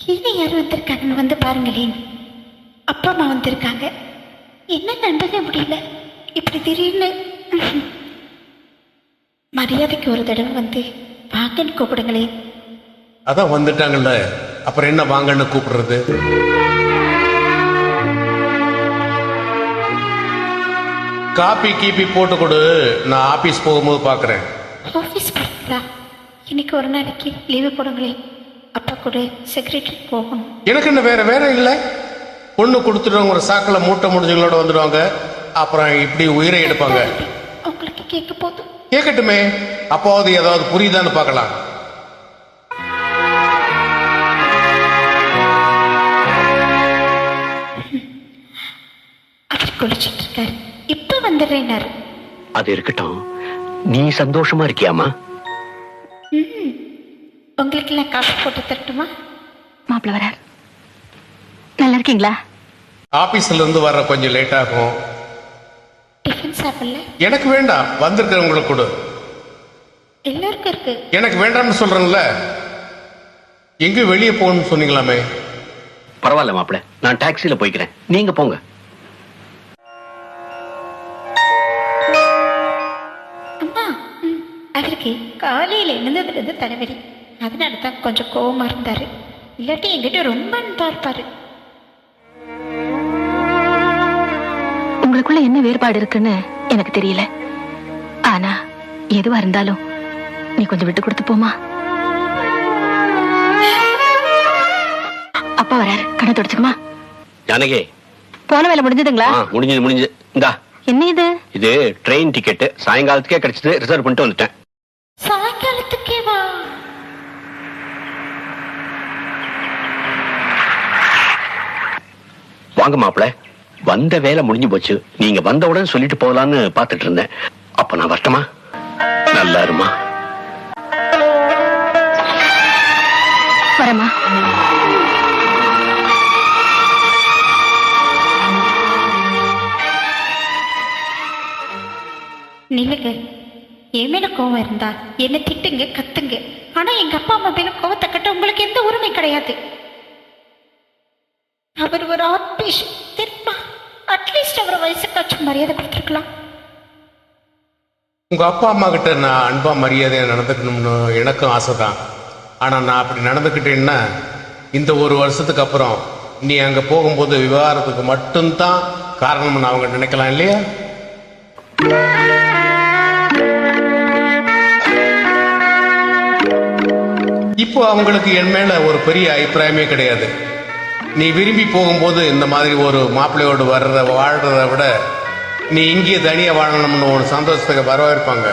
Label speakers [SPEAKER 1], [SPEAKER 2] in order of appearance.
[SPEAKER 1] கீழே யார் வந்திருக்காங்கன்னு வந்து பாருங்களேன். அப்பா அம்மா வந்திருக்காங்க. என்ன நம்பவே முடியல. இப்படி திடீர்னு மரியாதைக்கு ஒரு தடவை வந்து வாங்கன்னு கூப்பிடுங்களேன்.
[SPEAKER 2] அதான் வந்துட்டாங்கல்ல, அப்புறம் என்ன வாங்கன்னு கூப்பிடுறது? காப்பி கீப்பி போட்டு கொடு, நான் ஆபீஸ் போகும்போது பாக்குறேன்.
[SPEAKER 1] ஆஃபீஸ் போகிறீங்களா? இன்னைக்கு ஒரு நாளைக்கு லீவு போடுங்களேன். அப்பா கூட செக்ரட்டரி போகணும்.
[SPEAKER 2] எனக்கு என்ன வேற வேற இல்ல. பொண்ணு கொடுத்துடுவாங்க, ஒரு சாக்கில மூட்டை முடிஞ்சுங்களோட வந்துடுவாங்க. அப்புறம் இப்படி உயிரை எடுப்பாங்க.
[SPEAKER 1] உங்களுக்கு கேட்க போதும்.
[SPEAKER 2] கேட்கட்டுமே, அப்பாவது ஏதாவது புரியுதான்னு பார்க்கலாம்.
[SPEAKER 1] அவர் குளிச்சுட்டு இருக்காரு. இப்ப வந்துடுறேன்னாரு.
[SPEAKER 3] அது இருக்கட்டும், நீ சந்தோஷமா இருக்கியாமா?
[SPEAKER 1] உங்களுக்கு எல்லாம் காசு போட்டு தரட்டுமா?
[SPEAKER 4] மாப்பிள்ள வரார். நல்லா இருக்கீங்களா?
[SPEAKER 2] ஆபீஸ்ல இருந்து வர்ற கொஞ்சம் லேட் ஆகும்.
[SPEAKER 1] டிஃபன் சாப்பிடல?
[SPEAKER 2] எனக்கு வேண்டாம், வந்திருக்கிறவங்களுக்கு கொடு.
[SPEAKER 1] எல்லாருக்கும் இருக்கு.
[SPEAKER 2] எனக்கு வேண்டாம்னு சொல்றேன்ல. எங்க வெளியே போகணும்னு சொன்னீங்களாமே.
[SPEAKER 3] பரவாயில்ல மாப்பிள்ள, நான் டாக்ஸில போய்க்கிறேன், நீங்க போங்க.
[SPEAKER 1] அம்மா, அவருக்கு காலையில எழுந்ததுலேருந்து தலைவலி. அதனால தான் கொஞ்சம் கோவமா இருந்தாரு. இல்லாட்டி என்கிட்ட ரொம்ப அன்பா இருப்பாரு.
[SPEAKER 4] உங்களுக்குள்ள என்ன வேறுபாடு இருக்குன்னு எனக்கு தெரியல. ஆனா எதுவா இருந்தாலும் நீ கொஞ்சம் விட்டு கொடுத்து போமா. அப்பா வராரு, கண்ணை தொடச்சுக்குமா.
[SPEAKER 3] ஜானகி,
[SPEAKER 4] போன வேலை முடிஞ்சதுங்களா?
[SPEAKER 3] முடிஞ்சது. இந்தா,
[SPEAKER 4] என்ன இது?
[SPEAKER 3] இது ட்ரெயின் டிக்கெட். சாயங்காலத்துக்கே கிடைச்சது, ரிசர்வ் பண்ணிட்டு வந்துட்டேன்.
[SPEAKER 1] சாயங்காலத்துக்கே வா.
[SPEAKER 3] வாங்க மாப்பிள்ள, வந்த வேலை முடிஞ்சு போச்சு. நீங்க வந்தவுடன் சொல்லிட்டு போகலான்னு பாத்துட்டு இருந்தேன். அப்ப நான் வரட்டுமா? நல்லா இருமா.
[SPEAKER 4] வரமா.
[SPEAKER 1] நில்லுங்க. என் மேல கோவம் இருந்தா என்ன திட்டுங்க, கத்துங்க. ஆனா எங்க அப்பா அம்மா மேல கோவத்தை கட்ட உங்களுக்கு எந்த உரிமை கிடையாது. அவர் ஒரு ஆர்டிஸ்ட் தெரியுமா? அட்லீஸ்ட் அவர் வயசுக்காச்சும் மரியாதை கொடுத்துருக்கலாம்.
[SPEAKER 2] உங்க அப்பா அம்மா கிட்ட நான் அன்பா மரியாதையா நடந்துக்கணும்னு எனக்கும் ஆசைதான். ஆனா நான் அப்படி நடந்துக்கிட்டேன்னா இந்த ஒரு வருஷத்துக்கு அப்புறம் நீ அங்க போகும்போது விவகாரத்துக்கு மட்டும்தான் காரணம்னு அவங்க நினைக்கலாம் இல்லையா? இப்போ அவங்களுக்கு என் மேல ஒரு பெரிய அபிப்பிராயமே கிடையாது. நீ விரும்பி போகும்போது இந்த மாதிரி ஒரு மாப்பிள்ளையோடு வாழ்றதை விட நீ இங்கேயே தனியா வாழணும்னு ஒரு சந்தோஷத்துக்கு வரவேற்பாங்க.